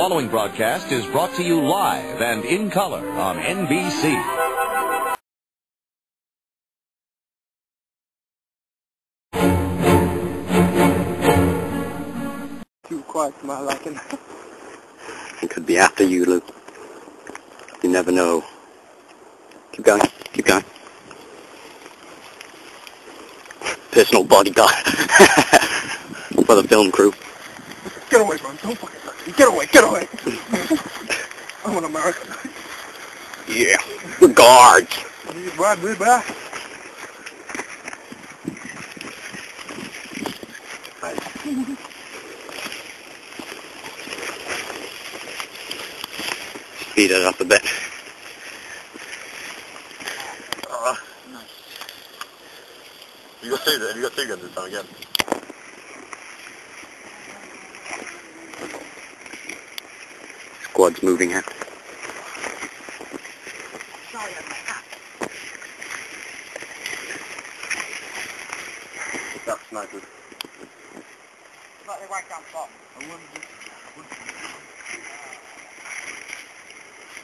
following broadcast is brought to you live and in color on NBC. Too quiet for my liking. It could be after you, Lou. You never know. Keep going. Keep going. Personal bodyguard for the film crew. Get away, man. Don't fucking touch me. Get away. Get away. I'm an American. Yeah. The guards. We're back. Speed it up a bit. Nice. Have you got two guns this time again? Squad's moving out. That's snipers. Like the right down top.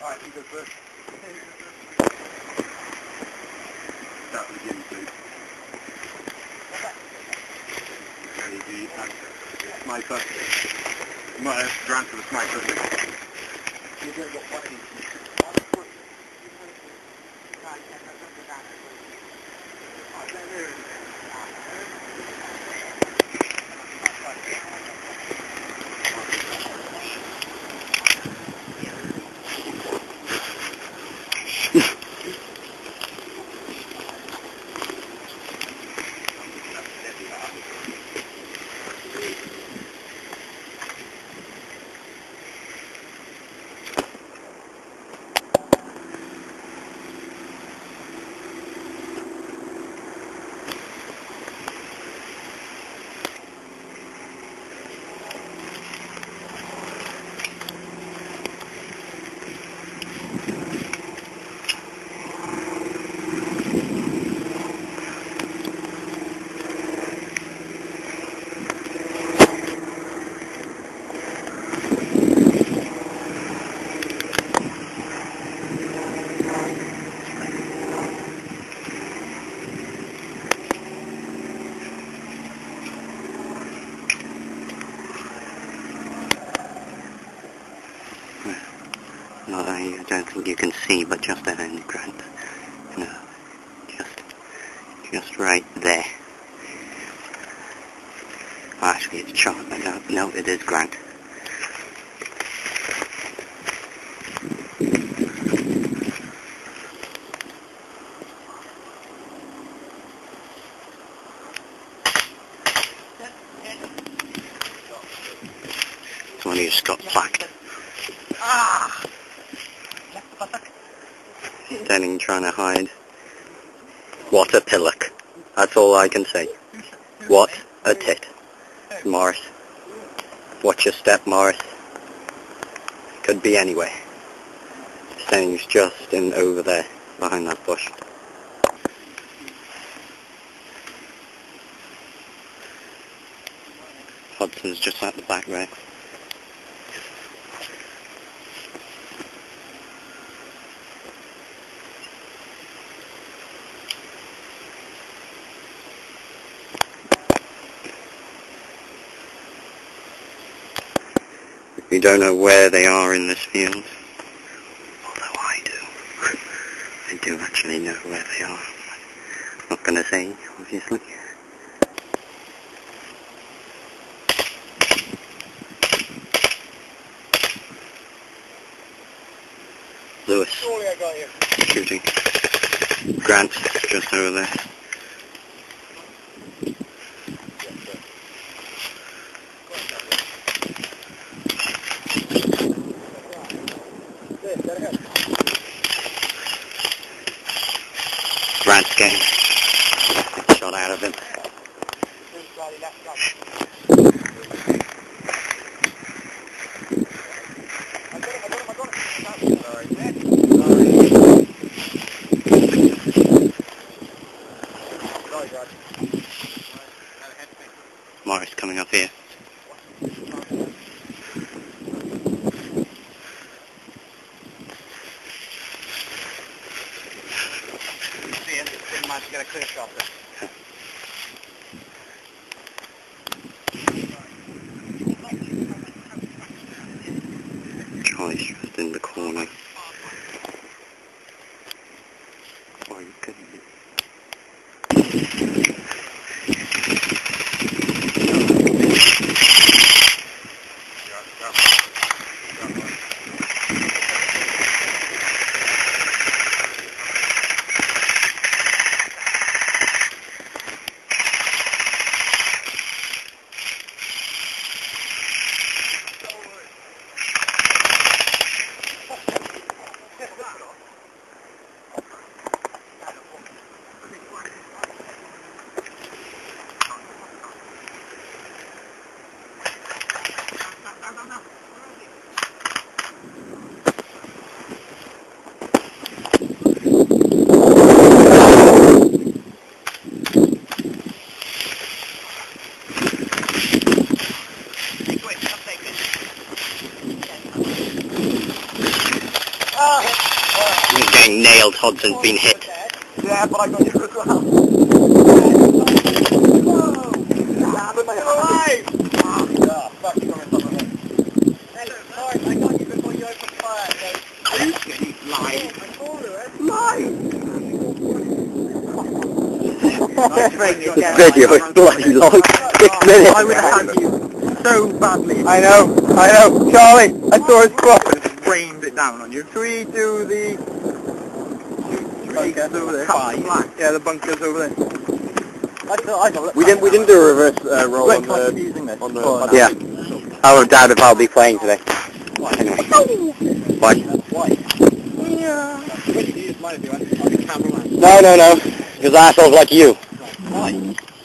Alright, you go first. That was the guinea pig. Easy, and sniper. You might have ran for the sniper, isn't it? You're going to get one of these. No, I don't think you can see, but just there in Grant. No, just right there. Oh, actually, it's shot. I don't know. It is Grant. It's one who just got backed. Ah! Standing trying to hide. What a pillock. That's all I can say. What a tit. Morris. Watch your step, Morris. Could be anyway. Standing's just in over there, behind that bush. Hudson's just at the back there. We don't know where they are in this field, although I do. I do actually know where they are. I'm not going to say, obviously. Lewis, Surely I got you. shooting. Grant, just over there. Grant's getting shot out of him. Morris coming up here. clear shot then. Charlie's just in the corner. Oh, you kidding me? He's getting nailed. Hudson's been hit. Yeah, but I got you as well. Alive! Fuck, you got me on top of it. Sorry, I got you before you opened fire. You lied. This video is bloody long. 6 minutes. I would have had you so badly. I know. Charlie, I saw his crop and just rained it down on you. Should we do the bunkers over there? Yeah, the bunkers over there. We didn't do a reverse roll on the yeah. I would doubt if I'll be playing today. Anyway. Why? Yeah. No. Because assholes like you. Why?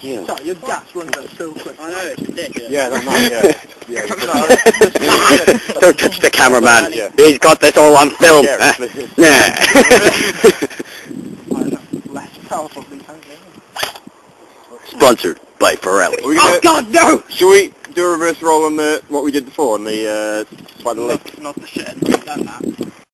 You. Your gas runs out so quick. I know, it's ridiculous. Yeah, that's not, yeah. Don't touch the cameraman. Yeah. He's got this all on film. Yeah. Less powerful. Sponsored by Pirelli. Oh God, no! Should we do a reverse roll on what we did before on the by the lake? Not the shed. We've done that.